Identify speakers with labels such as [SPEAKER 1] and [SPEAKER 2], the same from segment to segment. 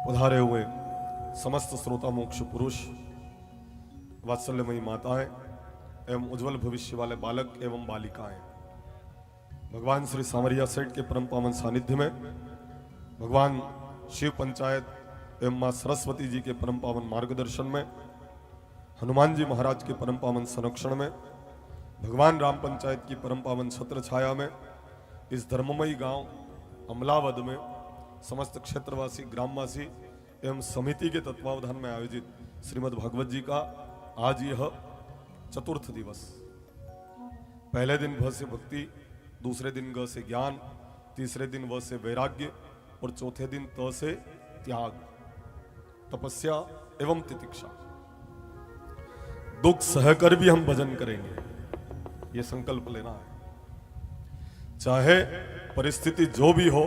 [SPEAKER 1] पधारे हुए समस्त श्रोता मोक्ष पुरुष, वात्सल्यमयी माताएं एवं उज्जवल भविष्य वाले बालक एवं बालिकाएं, भगवान श्री सामरिया सेठ के परम पावन सानिध्य में, भगवान शिव पंचायत एवं मां सरस्वती जी के परम पावन मार्गदर्शन में, हनुमान जी महाराज के परम पावन संरक्षण में, भगवान राम पंचायत की परम पावन छत्र छाया में, इस धर्ममयी गांव अमलावद में समस्त क्षेत्रवासी, ग्रामवासी एवं समिति के तत्वावधान में आयोजित श्रीमद् भागवत जी का आज यह चतुर्थ दिवस। पहले दिन भ से भक्ति, दूसरे दिन ग से ज्ञान, तीसरे दिन व से वैराग्य और चौथे दिन त से त्याग, तपस्या एवं तितिक्षा। दुख सहकर भी हम भजन करेंगे, ये संकल्प लेना है। चाहे परिस्थिति जो भी हो,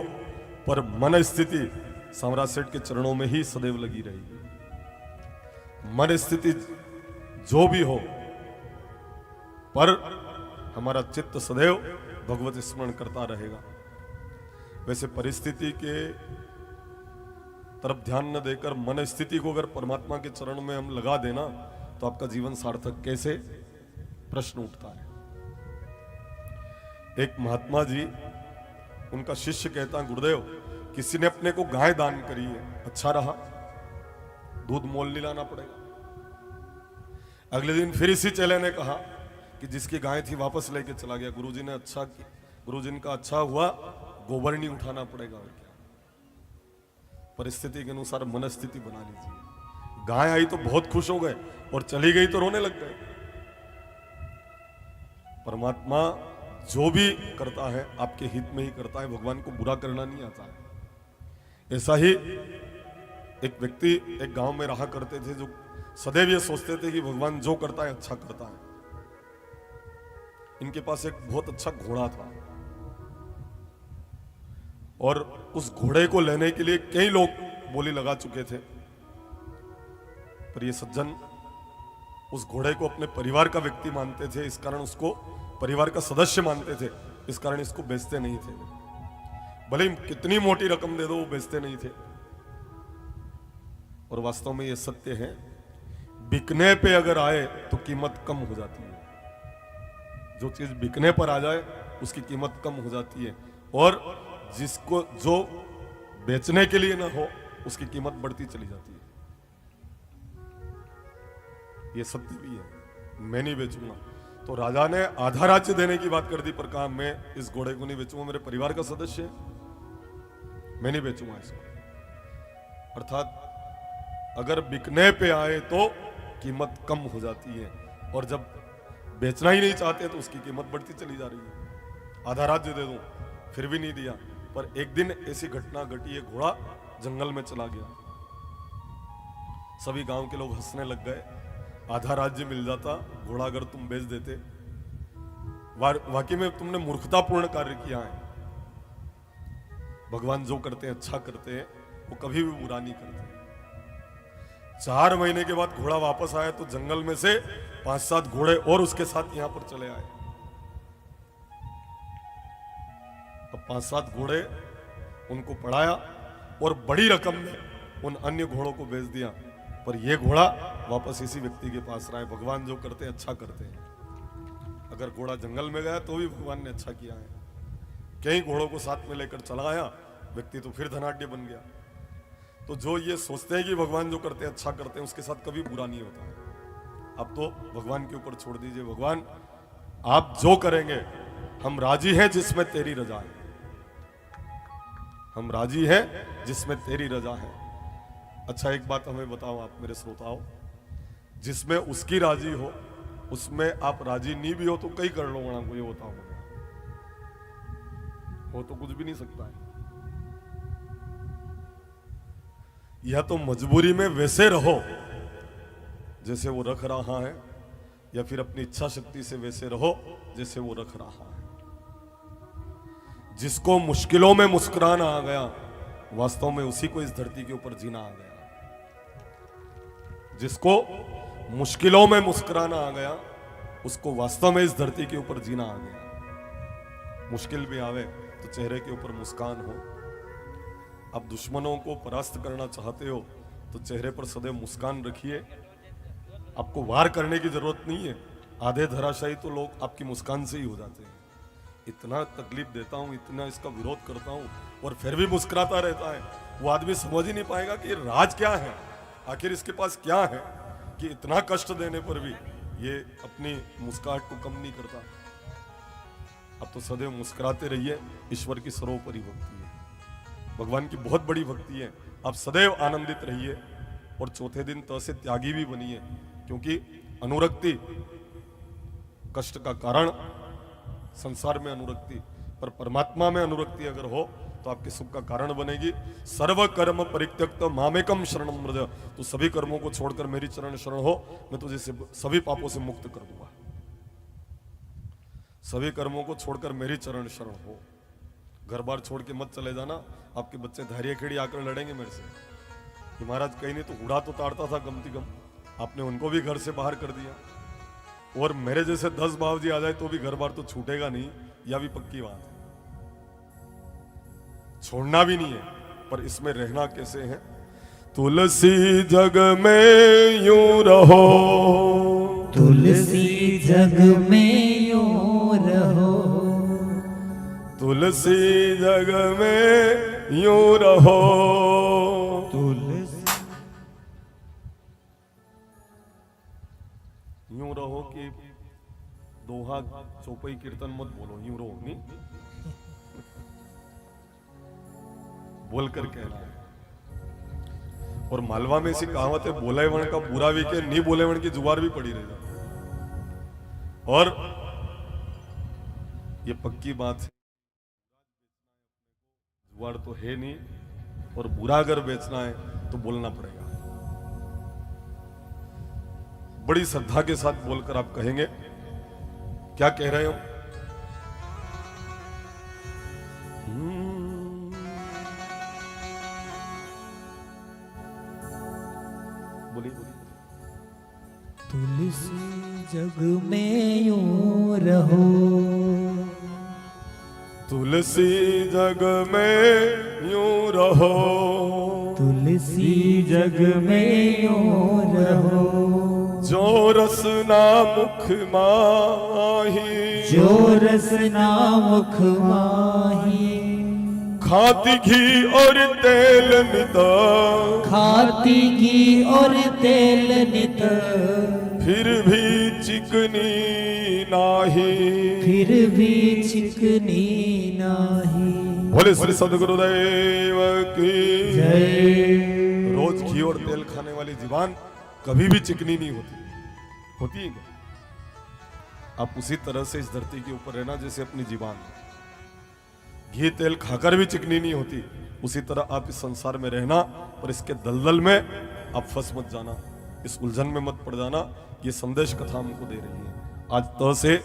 [SPEAKER 1] पर मन स्थिति सम्राट सेठ के चरणों में ही सदैव लगी रहेगी। मन स्थिति जो भी हो, पर हमारा चित्त सदैव भगवत स्मरण करता रहेगा। वैसे परिस्थिति के तरफ ध्यान न देकर मन स्थिति को अगर परमात्मा के चरण में हम लगा देना, तो आपका जीवन सार्थक कैसे, प्रश्न उठता है। एक महात्मा जी, उनका शिष्य कहता, गुरुदेव किसी ने अपने को गाय दान करी है, अच्छा रहा, दूध मोल नहीं लाना पड़ेगा। अगले दिन फिर इसी चेले ने कहा कि जिसकी गाय थी वापस लेके चला गया, गुरुजी ने अच्छा किया, गुरुजी का अच्छा हुआ, गोबर नहीं उठाना पड़ेगा। और क्या, परिस्थिति के अनुसार मनस्थिति बना लीजिए। गाय आई तो बहुत खुश हो गए और चली गई तो रोने लग गए। परमात्मा जो भी करता है आपके हित में ही करता है, भगवान को बुरा करना नहीं आता है। ऐसा ही एक व्यक्ति एक गांव में रहा करते थे, जो सदैव ये सोचते थे कि भगवान जो करता है अच्छा करता है। इनके पास एक बहुत अच्छा घोड़ा था और उस घोड़े को लेने के लिए कई लोग बोली लगा चुके थे, पर ये सज्जन उस घोड़े को अपने परिवार का व्यक्ति मानते थे, इस कारण उसको परिवार का सदस्य मानते थे, इस कारण इसको बेचते नहीं थे। भले ही कितनी मोटी रकम दे दो, वो बेचते नहीं थे। और वास्तव में ये सत्य है, बिकने पे अगर आए तो कीमत कम हो जाती है। जो चीज बिकने पर आ जाए उसकी कीमत कम हो जाती है, और जिसको जो बेचने के लिए ना हो उसकी कीमत बढ़ती चली जाती है। ये सत्य भी है। मैं नहीं बेचूंगा, तो राजा ने आधा राज्य देने की बात कर दी, पर कहा मैं इस घोड़े को नहीं बेचूंगा, मेरे परिवार का सदस्य है, मैं नहीं बेचूंगा इसको। अर्थात अगर बिकने पे आए तो कीमत कम हो जाती है, और जब बेचना ही नहीं चाहते तो उसकी कीमत बढ़ती चली जा रही है। आधा राज्य दे दूं, फिर भी नहीं दिया। पर एक दिन ऐसी घटना घटी, एक घोड़ा जंगल में चला गया। सभी गांव के लोग हंसने लग गए। आधा राज्य मिल जाता, घोड़ा अगर तुम बेच देते, वाकई में तुमने मूर्खतापूर्ण कार्य किया है। भगवान जो करते हैं अच्छा करते हैं, वो कभी भी बुरा नहीं करते। 4 महीने के बाद घोड़ा वापस आया तो जंगल में से 5-7 घोड़े और उसके साथ यहां पर चले आए। अब 5-7 घोड़े उनको पढ़ाया और बड़ी रकम में उन अन्य घोड़ों को बेच दिया, पर यह घोड़ा वापस इसी व्यक्ति के पास रहा है। भगवान जो करते हैं अच्छा करते हैं। अगर घोड़ा जंगल में गया तो भी भगवान ने अच्छा किया है। कई घोड़ों को साथ में लेकर चला आया, व्यक्ति तो फिर धनाढ्य बन गया। तो जो ये सोचते हैं कि भगवान जो करते हैं अच्छा करते हैं, उसके साथ कभी बुरा नहीं होता है। अब तो भगवान के ऊपर छोड़ दीजिए। भगवान आप जो करेंगे हम राजी हैं, जिसमें तेरी रजा है। हम राजी हैं जिसमें तेरी रजा है। अच्छा, एक बात हमें बताओ आप मेरे श्रोताओं, जिसमें उसकी राजी हो, उसमें आप राजी नहीं भी हो तो कई कर लो ना, को ये बताओ, हो तो कुछ भी नहीं सकता है। या तो मजबूरी में वैसे रहो जैसे वो रख रहा है, या फिर अपनी इच्छा शक्ति से वैसे रहो जैसे वो रख रहा है। जिसको मुश्किलों में मुस्कुराना आ गया, वास्तव में उसी को इस धरती के ऊपर जीना आ गया। जिसको मुश्किलों में मुस्कुराना आ गया, उसको वास्तव में इस धरती के ऊपर जीना आ गया। मुश्किल भी आवे तो चेहरे के ऊपर मुस्कान हो, आप दुश्मनों को परास्त करना चाहते हो तो चेहरे पर सदैव मुस्कान रखिए। आपको वार करने की जरूरत नहीं है, आधे धराशायी तो लोग आपकी मुस्कान से ही हो जाते हैं। इतना तकलीफ देता हूं, इतना इसका विरोध करता हूं और फिर भी मुस्कुराता रहता है, वो आदमी समझ ही नहीं पाएगा कि राज क्या है, आखिर इसके पास क्या है कि इतना कष्ट देने पर भी ये अपनी मुस्कुराहट को कम नहीं करता। अब तो सदैव मुस्कुराते रहिए, ईश्वर की सर्वोपरि भक्ति है, भगवान की बहुत बड़ी भक्ति है। आप सदैव आनंदित रहिए और चौथे दिन त से त्यागी भी बनिए, क्योंकि अनुरक्ति कष्ट का कारण, संसार में अनुरक्ति, पर परमात्मा में अनुरक्ति अगर हो तो आपके सुख का कारण बनेगी। सर्व कर्म परित्यक्त मामेकम शरणम व्रज, तो सभी कर्मों को छोड़कर मेरी चरण शरण हो, मैं तुझे सभी पापों से मुक्त कर दूंगा। सभी कर्मों को छोड़कर मेरी चरण शरण हो। घर बार छोड़ के मत चले जाना, आपके बच्चे धैर्य खेड़ी आकर लड़ेंगे मेरे से कि महाराज कहीं नहीं तो हुड़ा तो ताड़ता था कम से कम, आपने उनको भी घर से बाहर कर दिया, और मेरे जैसे 10 बाबूजी आ जाए तो भी घर बार तो छूटेगा नहीं, यह भी पक्की बात है। छोड़ना भी नहीं है, पर इसमें रहना कैसे है। तुलसी जग में यूं रहो,
[SPEAKER 2] तुलसी जग में यूं रहो,
[SPEAKER 1] तुलसी जग में यूं रहो,
[SPEAKER 2] तुलसी
[SPEAKER 1] यूं रहो कि दोहा चौपाई कीर्तन मत बोलो, यूं रहो नहीं बोल कर कहना है। और मालवा में ऐसी कहावत है, बोले वण का बुरा भी के, नहीं बोले वण की जुबार भी पड़ी रहेगा। और ये पक्की बात है, जुबार तो है नहीं, और बुरा अगर बेचना है तो बोलना पड़ेगा। बड़ी श्रद्धा के साथ बोलकर आप कहेंगे, क्या कह रहे हो? बोलिए
[SPEAKER 2] तुलसी जग में यूं रहो,
[SPEAKER 1] तुलसी जग में यूं रहो,
[SPEAKER 2] तुलसी जग में यूं रहो,
[SPEAKER 1] जो रसना मुख माही,
[SPEAKER 2] जो रसना मुख माही,
[SPEAKER 1] खाती घी और तेल नित,
[SPEAKER 2] खाती घी और तेल नित,
[SPEAKER 1] फिर भी चिकनी नाही,
[SPEAKER 2] फिर भी चिकनी नाही।
[SPEAKER 1] बोले श्री सदगुरुदेव की
[SPEAKER 2] जय।
[SPEAKER 1] रोज घी और तेल खाने वाली जीवान कभी भी चिकनी नहीं होती है क्या? आप उसी तरह से इस धरती के ऊपर रहना जैसे अपनी जीवान घी तेल खाकर भी चिकनी नहीं होती, उसी तरह आप इस संसार में रहना, पर इसके दलदल में आप फंस मत जाना, इस उलझन में मत पड़ जाना। ये संदेश कथा हमको दे रही है। आज त से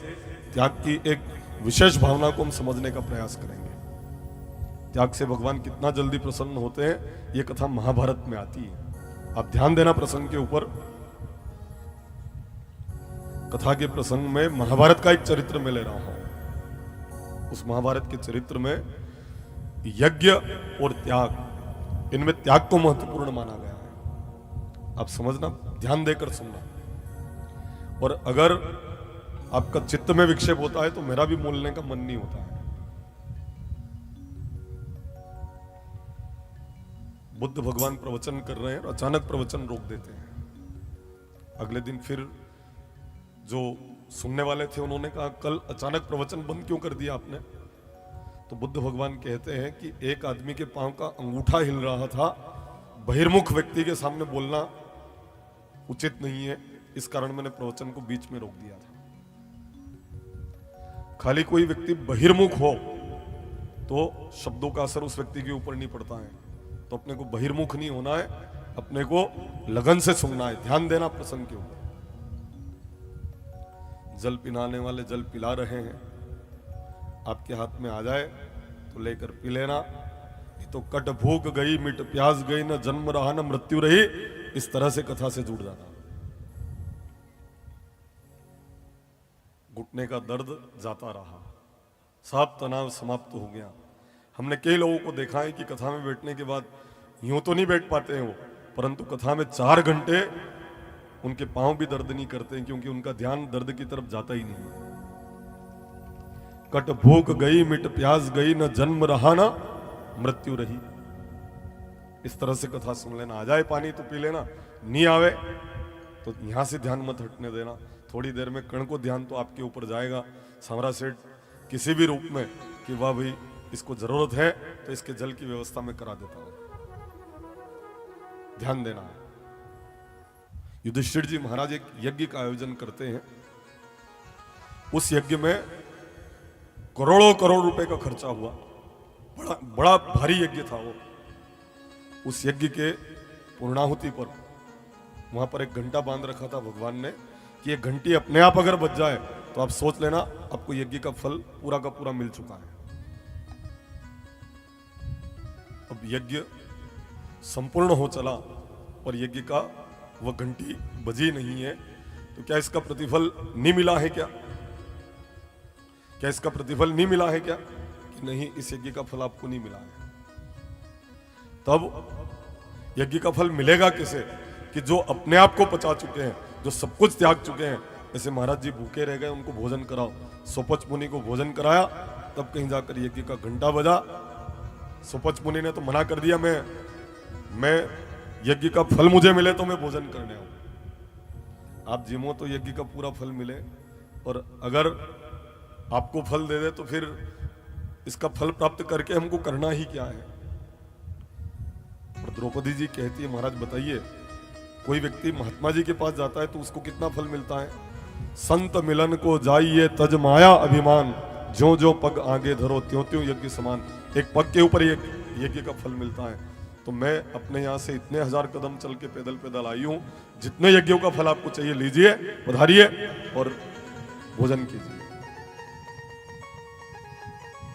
[SPEAKER 1] त्याग की एक विशेष भावना को हम समझने का प्रयास करेंगे। त्याग से भगवान कितना जल्दी प्रसन्न होते हैं, ये कथा महाभारत में आती है। आप ध्यान देना प्रसंग के ऊपर। कथा के प्रसंग में महाभारत का एक चरित्र मैं ले रहा हूं। उस महाभारत के चरित्र में यज्ञ और त्याग, इनमें त्याग को महत्वपूर्ण माना गया है। आप समझना, ध्यान देकर सुनना, और अगर आपका चित्त में विक्षेप होता है तो मेरा भी बोलने का मन नहीं होता है। बुद्ध भगवान प्रवचन कर रहे हैं और अचानक प्रवचन रोक देते हैं। अगले दिन फिर जो सुनने वाले थे उन्होंने कहा, कल अचानक प्रवचन बंद क्यों कर दिया आपने? तो बुद्ध भगवान कहते हैं कि एक आदमी के पांव का अंगूठा हिल रहा था, बहिर्मुख व्यक्ति के सामने बोलना उचित नहीं है, इस कारण मैंने प्रवचन को बीच में रोक दिया था। खाली कोई व्यक्ति बहिर्मुख हो तो शब्दों का असर उस व्यक्ति के ऊपर नहीं पड़ता है, तो अपने को बहिर्मुख नहीं होना है, अपने को लगन से सुनना है। ध्यान देना प्रसंग के ऊपर। जल पिलाने वाले जल पिला रहे हैं, आपके हाथ में आ जाए तो लेकर पी लेना, नहीं तो कट भूख गई मिट प्यास गई, न जन्म रहा न मृत्यु रही, इस तरह से कथा से जुड़ जाना। घुटने का दर्द जाता रहा, सब तनाव समाप्त हो गया, हमने कई लोगों को देखा है कि कथा में बैठने के बाद यूं तो नहीं बैठ पाते हैं वो, परंतु कथा में 4 घंटे उनके पांव भी दर्द नहीं करते हैं, क्योंकि उनका ध्यान दर्द की तरफ जाता ही नहीं है। कट भूख गई मिट प्यास गई, न जन्म रहा ना मृत्यु रही। इस तरह से कथा सुन लेना। आ जाए पानी तो पी लेना, नहीं आवे तो यहां से ध्यान मत हटने देना। थोड़ी देर में कण को ध्यान तो आपके ऊपर जाएगा। समरा सेठ किसी भी रूप में कि वाह भाई इसको जरूरत है तो इसके जल की व्यवस्था में करा देता हूं, ध्यान देना है। युधिष्ठिर जी महाराज एक यज्ञ का आयोजन करते हैं। उस यज्ञ में करोड़ों करोड़ रुपए का खर्चा हुआ, बड़ा बड़ा भारी यज्ञ था वो। उस यज्ञ के पूर्णाहुति पर वहां पर एक घंटा बांध रखा था भगवान ने कि एक घंटी अपने आप अगर बज जाए तो आप सोच लेना आपको यज्ञ का फल पूरा का पूरा मिल चुका है। अब यज्ञ संपूर्ण हो चला और यज्ञ का वह घंटी बजी नहीं है, तो क्या इसका प्रतिफल नहीं मिला है क्या? क्या इसका प्रतिफल नहीं मिला है क्या? कि नहीं, इस यज्ञ का फल आपको नहीं मिला है। तब यज्ञ का फल मिलेगा किसे? कि जो अपने आप को पचा चुके हैं, जो सब कुछ त्याग चुके हैं। जैसे महाराज जी भूखे रह गए, उनको भोजन कराओ। सोपच मुनि को भोजन कराया, तब कहीं जाकर यज्ञ का घंटा बजा। सोपच मुनि ने तो मना कर दिया, मैं यज्ञ का फल मुझे मिले तो मैं भोजन करने आऊं। आप जिमो तो यज्ञ का पूरा फल मिले, और अगर आपको फल दे दे तो फिर इसका फल प्राप्त करके हमको करना ही क्या है? और द्रौपदी जी कहती है, महाराज बताइए, कोई व्यक्ति महात्मा जी के पास जाता है तो उसको कितना फल मिलता है? संत मिलन को जाइए तज माया अभिमान, ज्यों ज्यों पग आगे धरो त्यों त्यों यज्ञ समान। एक पग के ऊपर यज्ञ का फल मिलता है। तो मैं अपने यहाँ से इतने 1000 कदम चल के पैदल पैदल आई हूँ। जितने यज्ञों का फल आपको चाहिए लीजिए, पधारिए और भोजन कीजिए।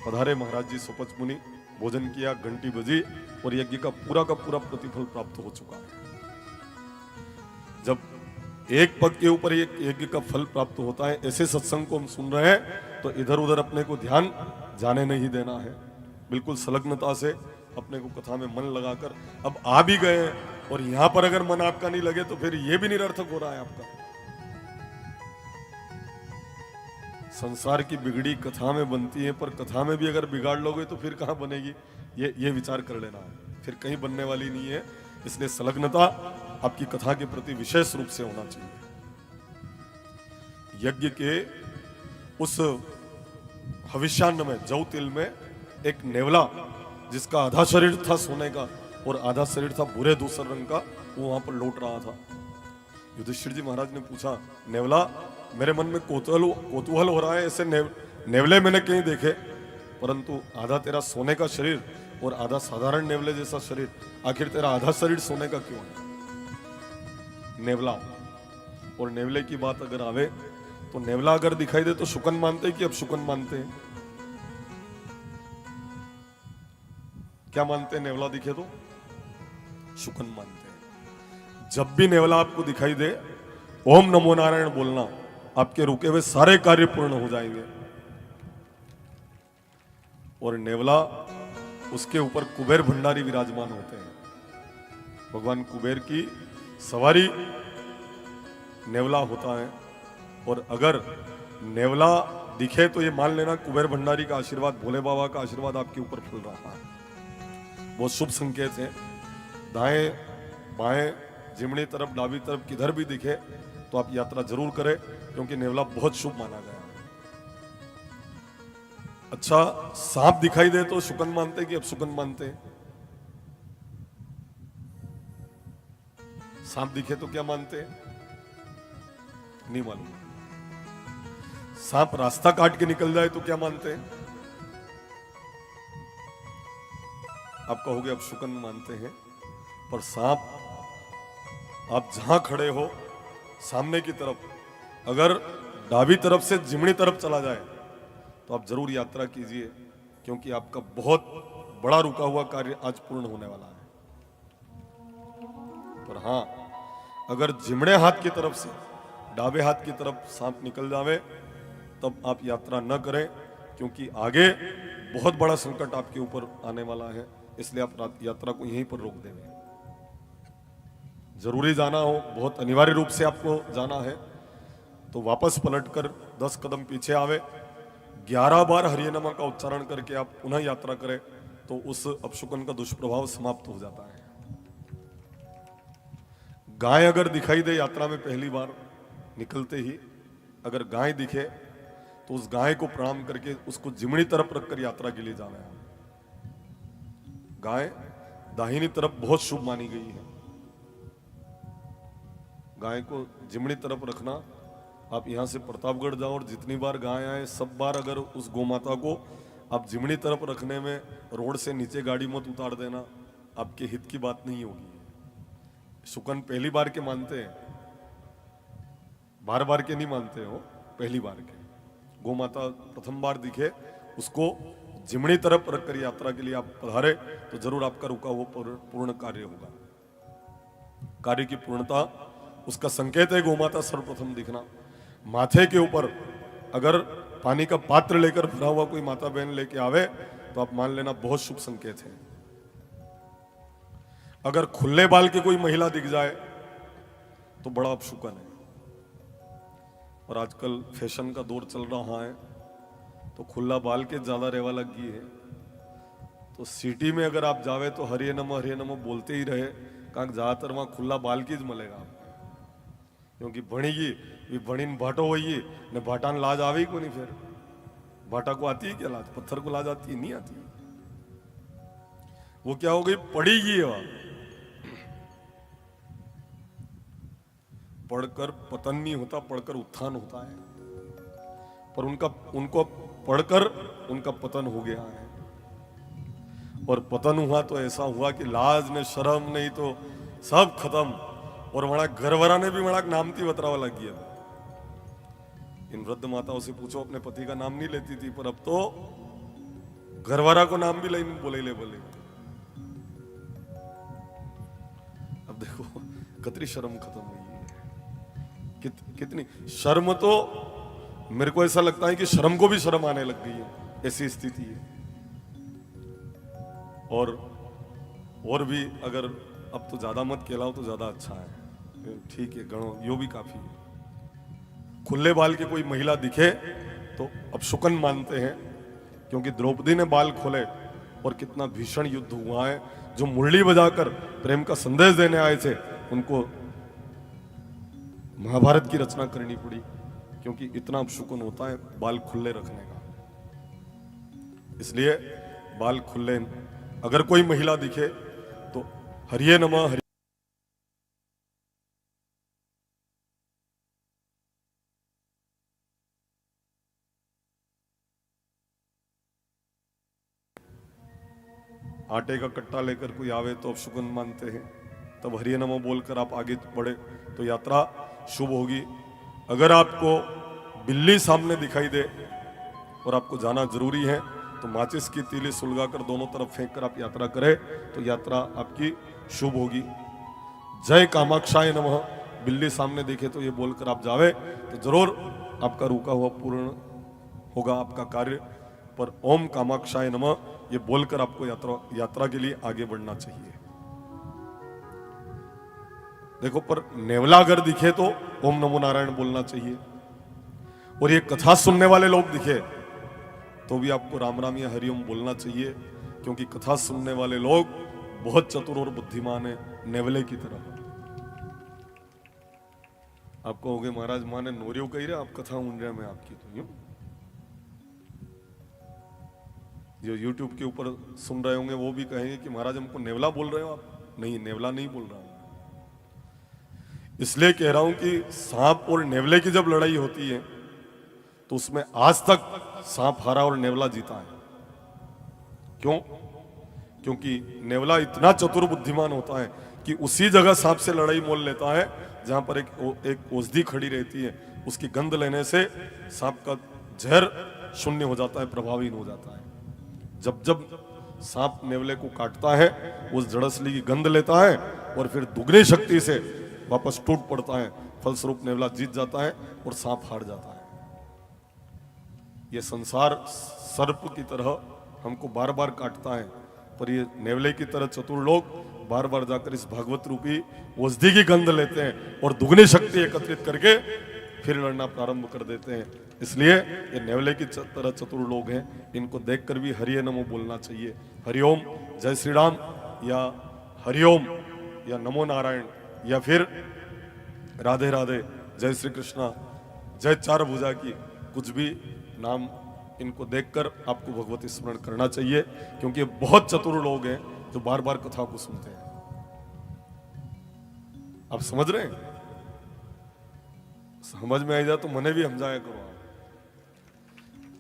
[SPEAKER 1] पधारे महाराज जी सोपच मुनि, भोजन किया, घंटी बजी और यज्ञ का पूरा प्रतिफल प्राप्त हो चुका है। जब एक पग के ऊपर एक यज्ञ का फल प्राप्त होता है, ऐसे सत्संग को हम सुन रहे हैं तो इधर उधर अपने को ध्यान जाने नहीं देना है। बिल्कुल संलग्नता से अपने को कथा में मन लगाकर, अब आ भी गए हैं और यहां पर अगर मन आपका नहीं लगे तो फिर यह भी निरर्थक हो रहा है आपका। संसार की बिगड़ी कथा में बनती है, पर कथा में भी अगर बिगाड़ लोगे तो फिर कहां बनेगी? ये विचार कर लेना है, फिर कहीं बनने वाली नहीं है। इसलिए संलग्नता आपकी कथा के प्रति विशेष रूप से होना चाहिए। यज्ञ के उस हविष्यान्न में, जौ तिल में एक नेवला, जिसका आधा शरीर था सोने का और आधा शरीर था भूरे दूसरे रंग का, वो वहां पर लौट रहा था। युधिष्ठिर जी महाराज ने पूछा, नेवला, मेरे मन में कौतूहल हो रहा है, ऐसे नेवले मैंने कहीं देखे, परंतु आधा तेरा सोने का शरीर और आधा साधारण नेवले जैसा शरीर, आखिर तेरा आधा शरीर सोने का क्यों है? नेवला और नेवले की बात अगर आवे तो नेवला अगर दिखाई दे तो शुकन मानते हैं कि अब शुकन मानते हैं? क्या मानते हैं? नेवला दिखे तो शुकन मानते हैं। जब भी नेवला आपको दिखाई दे, ओम नमो नारायण बोलना, आपके रुके हुए सारे कार्य पूर्ण हो जाएंगे। और नेवला, उसके ऊपर कुबेर भंडारी विराजमान होते हैं। भगवान कुबेर की सवारी नेवला होता है। और अगर नेवला दिखे तो ये मान लेना कुबेर भंडारी का आशीर्वाद, भोले बाबा का आशीर्वाद आपके ऊपर फैल रहा है। बहुत शुभ संकेत है। दाएं बाएं, जिमनी तरफ, डाबी तरफ, किधर भी दिखे तो आप यात्रा जरूर करें, क्योंकि नेवला बहुत शुभ माना गया है। अच्छा, सांप दिखाई दे तो शुकन मानते हैं कि अब शुकन मानते हैं? सांप दिखे तो क्या मानते हैं? नहीं मालूम। सांप रास्ता काट के निकल जाए तो क्या मानते हैं? आप कहोगे अब शुकन मानते हैं, पर सांप आप जहां खड़े हो सामने की तरफ, अगर डाबी तरफ से जिमनी तरफ चला जाए तो आप जरूर यात्रा कीजिए, क्योंकि आपका बहुत बड़ा रुका हुआ कार्य आज पूर्ण होने वाला है। पर हां, अगर जिमड़े हाथ की तरफ से डाबे हाथ की तरफ सांप निकल जावे तब आप यात्रा न करें, क्योंकि आगे बहुत बड़ा संकट आपके ऊपर आने वाला है, इसलिए आप यात्रा को यहीं पर रोक देंगे। जरूरी जाना हो, बहुत अनिवार्य रूप से आपको जाना है, तो वापस पलटकर 10 कदम पीछे आवे, 11 बार हरिये नमः का उच्चारण करके आप पुनः यात्रा करें, तो उस अपशुकन का दुष्प्रभाव समाप्त हो जाता है। गाय अगर दिखाई दे यात्रा में पहली बार निकलते ही, अगर गाय दिखे तो उस गाय को प्रणाम करके उसको जिमनी तरफ रखकर यात्रा के लिए जाना है। गाय दाहिनी तरफ बहुत शुभ मानी गई है, गाय को जिमनी तरफ रखना। आप यहां से प्रतापगढ़ जाओ और जितनी बार गाय आए सब बार अगर उस गोमाता को आप जिमनी तरफ रखने में रोड से नीचे गाड़ी मत उतार देना, आपके हित की बात नहीं होगी। शुकन पहली बार के मानते हैं, बार बार के नहीं मानते हो, पहली बार के। गोमाता प्रथम बार दिखे उसको जिमनी तरफ रखकर यात्रा के लिए आप पधारे तो जरूर आपका रुका हुआ पूर्ण कार्य होगा। कार्य की पूर्णता उसका संकेत है गोमाता सर्वप्रथम दिखना। माथे के ऊपर अगर पानी का पात्र लेकर भरा हुआ कोई माता बहन लेके आवे तो आप मान लेना बहुत शुभ संकेत है। अगर खुले बाल की कोई महिला दिख जाए तो बड़ा अपशुकन है। और आजकल फैशन का दौर चल रहा है तो खुला बाल के ज्यादा रेवा लग गई है। तो सिटी में अगर आप जावे तो हरिये नमः बोलते ही रहे, कहा ज्यादातर वहां खुला बाल की ज मिलेगा आपको, क्योंकि बणीगी भी बणीन भाटो होगी ने भाटान लाज आवे को नहीं। फिर भाटा को आती है क्या लाज? पत्थर को लाज आती है? नहीं आती। वो क्या हो गई, पड़ीगी है वहां। पढ़कर पतन नहीं होता, पढ़कर उत्थान होता है। पर उनको पढ़कर उनका पतन हो गया है। और पतन हुआ तो ऐसा हुआ कि लाज ने शर्म नहीं तो सब खत्म। और वहां घरवरा ने भी वहां नामती बतरावा लग गया। इन वृद्ध माताओं से पूछो, अपने पति का नाम नहीं लेती थी, पर अब तो घरवरा को नाम भी बोले। अब देखो कितनी शर्म खत्म हुई है। कितनी शर्म, तो मेरे को ऐसा लगता है कि शर्म को भी शर्म आने लग गई है, ऐसी स्थिति है। और भी अगर अब तो ज्यादा मत कहलाओ तो ज्यादा अच्छा है, ठीक है, गणो यो भी काफी है। खुले बाल की कोई महिला दिखे तो अपशुकन मानते हैं, क्योंकि द्रौपदी ने बाल खोले और कितना भीषण युद्ध हुआ है। जो मुरली बजाकर प्रेम का संदेश देने आए थे उनको महाभारत की रचना करनी पड़ी, क्योंकि इतना अपशुकन होता है बाल खुले रखने का। इसलिए बाल खुले अगर कोई महिला दिखे तो हरिये नमः हरि आटे का कट्टा लेकर कोई आवे तो अपशुकन मानते हैं, तब हरिये नमः बोलकर आप आगे बढ़े तो यात्रा शुभ होगी। अगर आपको बिल्ली सामने दिखाई दे और आपको जाना जरूरी है तो माचिस की तीली सुलगाकर दोनों तरफ फेंक कर आप यात्रा करें तो यात्रा आपकी शुभ होगी। जय कामाक्षाय नमः बिल्ली सामने दिखे तो ये बोलकर आप जावे तो जरूर आपका रुका हुआ पूर्ण होगा आपका कार्य। पर ओम कामाक्षाय नमः ये बोलकर आपको यात्रा के लिए आगे बढ़ना चाहिए। देखो, पर नेवला अगर दिखे तो ओम नमो नारायण बोलना चाहिए। और ये कथा सुनने वाले लोग दिखे तो भी आपको राम राम या हरिओम बोलना चाहिए, क्योंकि कथा सुनने वाले लोग बहुत चतुर और बुद्धिमान है, नेवले की तरह। आप कहोगे महाराज माँ ने नोरियो कही रहे, आप कथा सुन रहे मैं आपकी, तो यूं जो YouTube के ऊपर सुन रहे होंगे वो भी कहेंगे कि महाराज हमको नेवला बोल रहे हो आप। नहीं, नेवला नहीं बोल रहा हूं। इसलिए कह रहा हूं कि सांप और नेवले की जब लड़ाई होती है तो उसमें आज तक सांप हारा और नेवला जीता है। क्यों? क्योंकि नेवला इतना चतुर बुद्धिमान होता है कि उसी जगह सांप से लड़ाई मोल लेता है जहां पर एक औषधि खड़ी रहती है, उसकी गंध लेने से सांप का जहर शून्य हो जाता है, प्रभावहीन हो जाता है। जब जब सांप नेवले को काटता है उस जड़सली की गंध लेता है और फिर दुगनी शक्ति से वापस टूट पड़ता है, फलस्वरूप नेवला जीत जाता है और सांप हार जाता है। यह संसार सर्प की तरह हमको बार बार काटता है, पर ये नेवले की तरह चतुर लोग बार बार जाकर इस भागवत रूपी औषधि की गंध लेते हैं और दुगनी शक्ति एकत्रित करके फिर लड़ना प्रारंभ कर देते हैं। इसलिए ये नेवले की तरह चतुर लोग हैं, इनको देखकर भी हरिये नमो बोलना चाहिए। हरिओम जय श्री राम या हरिओम या नमो नारायण या फिर राधे राधे जय श्री कृष्णा जय चार भुजा की, कुछ भी नाम इनको देखकर आपको भगवती स्मरण करना चाहिए, क्योंकि ये बहुत चतुर लोग हैं जो बार बार कथा को सुनते हैं। आप समझ रहे हैं? समझ में आ जाए तो मने भी समझाया करो। आप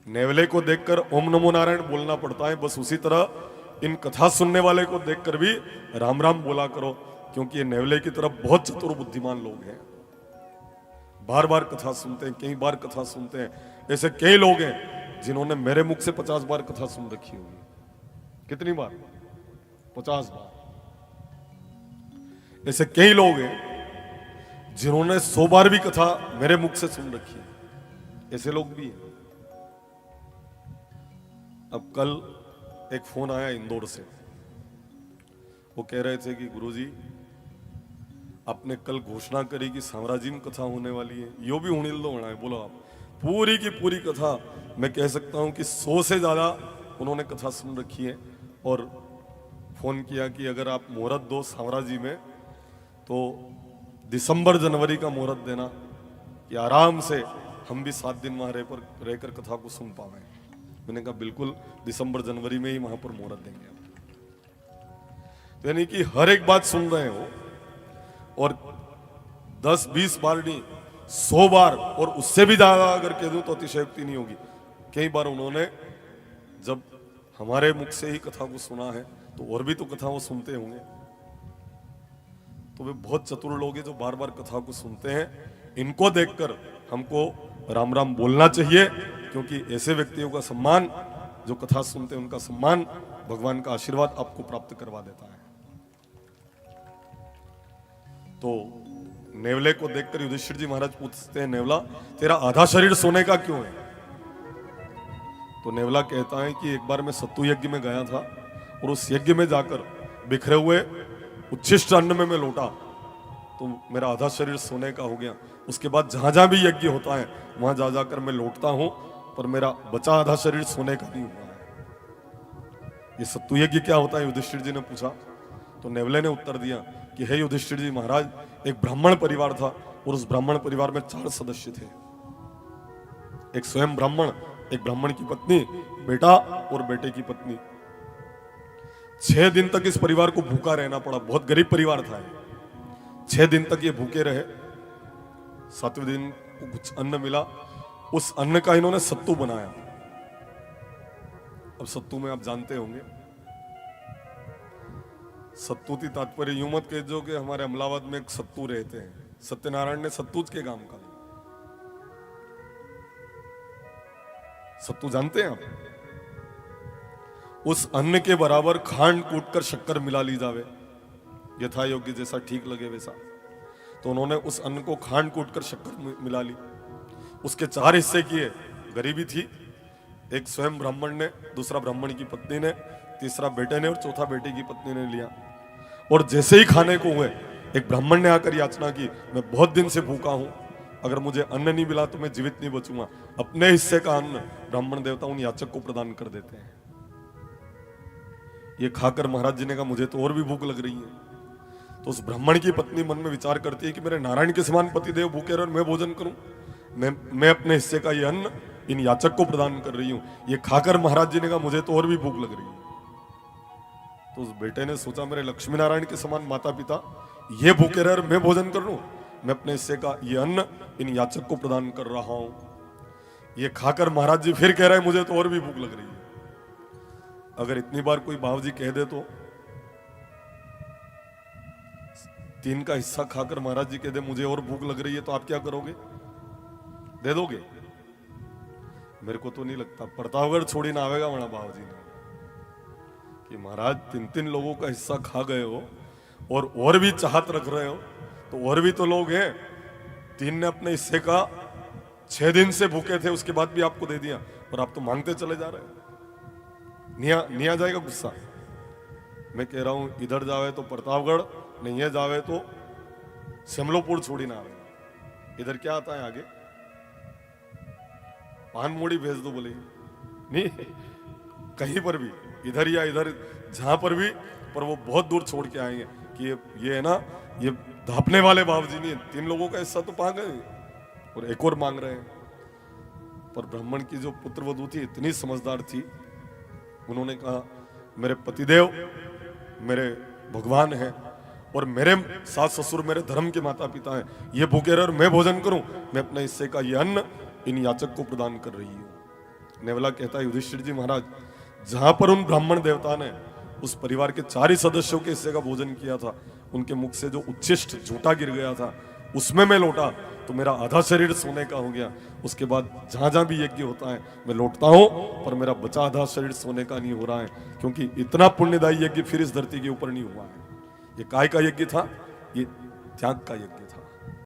[SPEAKER 1] नेवले को देखकर ओम नमो नारायण बोलना पड़ता है, बस उसी तरह इन कथा सुनने वाले को देखकर भी राम राम बोला करो, क्योंकि ये नेवले की तरफ बहुत चतुर बुद्धिमान लोग हैं। बार बार कथा सुनते हैं, कई बार कथा सुनते हैं। ऐसे कई लोग हैं जिन्होंने मेरे मुख से 50 बार कथा सुन रखी होगी। कितनी बार? 50 बार। ऐसे कई लोग हैं जिन्होंने 100 बार भी कथा मेरे मुख से सुन रखी है। ऐसे लोग भी हैं। अब कल एक फोन आया इंदौर से, वो कह रहे थे कि गुरुजी आपने कल घोषणा करी कि साम्राज्य में कथा होने वाली है, यो भी होने दो होना है। बोलो आप पूरी की पूरी कथा, मैं कह सकता हूं कि 100 से ज्यादा उन्होंने कथा सुन रखी है। और फोन किया कि अगर आप मुहूर्त दो साम्राज्य में तो दिसंबर जनवरी का मुहूर्त देना, कि आराम से हम भी 7 दिन वहां रहकर कथा को सुन पावे। मैंने कहा बिल्कुल दिसंबर जनवरी में ही वहां पर मुहूर्त देंगे। तो यानी कि हर एक बात सुन रहे हो, और 10-20 बार नहीं 100 बार और उससे भी ज्यादा अगर कह दूं तो अतिशयोक्ति नहीं होगी। कई बार उन्होंने जब हमारे मुख से ही कथा को सुना है तो और भी तो कथा वो सुनते होंगे। तो वे बहुत चतुर लोग हैं जो बार बार कथा को सुनते हैं। इनको देखकर हमको राम राम बोलना चाहिए, क्योंकि ऐसे व्यक्तियों का सम्मान, जो कथा सुनते हैं उनका सम्मान, भगवान का आशीर्वाद आपको प्राप्त करवा देता है। तो नेवले को देखकर युधिष्ठिर जी महाराज पूछते हैं, नेवला तेरा आधा शरीर सोने का क्यों है? तो नेवला कहता है कि एक बार मैं सत्तु यज्ञ में गया था और उस यज्ञ में जाकर बिखरे हुए उच्छिष्ट अन्न में मैं लौटा तो मेरा आधा शरीर सोने का हो गया। उसके बाद जहां जहां भी यज्ञ होता है वहां जा जाकर मैं लौटता हूं, पर मेरा बचा आधा शरीर सोने का नहीं हुआ है। ये सत्तु यज्ञ क्या होता है? युधिष्ठिर जी ने पूछा। तो नेवले ने उत्तर दिया कि हे युधिष्ठिर जी महाराज, एक ब्राह्मण परिवार था और उस ब्राह्मण परिवार में 4 सदस्य थे। एक स्वयं ब्राह्मण, एक ब्राह्मण की पत्नी, बेटा और बेटे की पत्नी। 6 दिन तक इस परिवार को भूखा रहना पड़ा। बहुत गरीब परिवार था। 6 दिन तक ये भूखे रहे। 7वें दिन को कुछ अन्न मिला, उस अन्न का इन्होंने सत्तू बनाया। अब सत्तू में आप जानते होंगे, सत्तू की तात्पर्य यूं मत कह दो कि हमारे अमलाबाद में एक सत्तू रहते हैं। सत्यनारायण ने सत्तूज के गांव का सत्तू जानते हैं आप? उस अन्न के बराबर खांड कूटकर शक्कर मिला ली जावे, यथा योग्य जैसा ठीक लगे वैसा। तो उन्होंने उस अन्न को खांड कूटकर शक्कर मिला ली। उसके 4 हिस्से किए। गरीबी थी, एक स्वयं ब्राह्मण ने, दूसरा ब्राह्मण की पत्नी ने, तीसरा बेटे ने और चौथा बेटे की पत्नी ने लिया। और जैसे ही खाने को हुए, एक ब्राह्मण ने आकर याचना की, मैं बहुत दिन से भूखा हूं, अगर मुझे अन्न नहीं मिला तो मैं जीवित नहीं बचूंगा। अपने हिस्से का अन्न ब्राह्मण देवता उन याचक को प्रदान कर देते हैं। ये खाकर महाराज जी ने कहा मुझे तो और भी भूख लग रही है। तो उस ब्राह्मण की पत्नी मन में विचार करती है कि मेरे नारायण के समान पतिदेव भूखे रहे और मैं भोजन करूं। मैं अपने हिस्से का ये अन्न इन याचक को प्रदान कर रही हूं। ये खाकर महाराज जी ने कहा मुझे तो और भी भूख लग रही है। तो उस बेटे ने सोचा मेरे लक्ष्मी नारायण के समान माता पिता ये भूखे रहे और मैं भोजन कर लूं। मैं अपने हिस्से का ये अन्न इन याचक को प्रदान कर रहा हूं। ये खाकर महाराज जी फिर कह रहे हैं मुझे तो और भी भूख लग रही है। अगर इतनी बार कोई बाबू जी कह दे तो 3 का हिस्सा खाकर महाराज जी कह दे मुझे और भूख लग रही है, तो आप क्या करोगे? दे दोगे? मेरे को तो नहीं लगता। प्रतापगढ़ छोड़ी ना आवेगा वहां बाबू जी ने कि महाराज 3 लोगों का हिस्सा खा गए हो और भी चाहत रख रहे हो, तो और भी तो लोग हैं। 3 ने अपने हिस्से का 6 दिन से भूखे थे, उसके बाद भी आपको दे दिया और आप तो मांगते चले जा रहे हो। नहीं आ जाएगा गुस्सा? मैं कह रहा हूं इधर जावे तो प्रतापगढ़, नहीं है जावे तो सिमलोपुर छोड़ी ना आवे। इधर क्या आता है आगे? पानमोड़ी भेज दो बोले, नहीं कहीं पर भी, इधर या इधर जहां पर भी, पर वो बहुत दूर छोड़ के आएंगे कि ये है ना, ये धापने वाले बाबूजी नहीं, 3 लोगों का हिस्सा तो पा गए और एक और मांग रहे हैं। पर ब्राह्मण की जो पुत्रवधू थी इतनी समझदार थी, उन्होंने कहा मेरे पतिदेव मेरे भगवान हैं और मेरे सास ससुर मेरे धर्म के माता पिता हैं, ये भूखे रहे और मैं भोजन करूं, मैं अपने हिस्से का ये अन्न इन याचक को प्रदान कर रही हूं। नेवला कहता है युधिष्ठिर जी महाराज, जहां पर उन ब्राह्मण देवता ने उस परिवार के 4 ही सदस्यों के हिस्से का भोजन किया था, उनके मुख से जो उच्छिष्ट झूठा गिर गया था उसमें मैं लौटा तो मेरा आधा शरीर सोने का हो गया। उसके बाद जहां जहां भी यज्ञ होता है मैं लौटता हूं, पर मेरा बचा आधा शरीर सोने का नहीं हो रहा है, क्योंकि इतना पुण्यदायी यज्ञ फिर इस धरती के ऊपर नहीं हुआ है। ये काय का यज्ञ था? ये त्याग का यज्ञ था।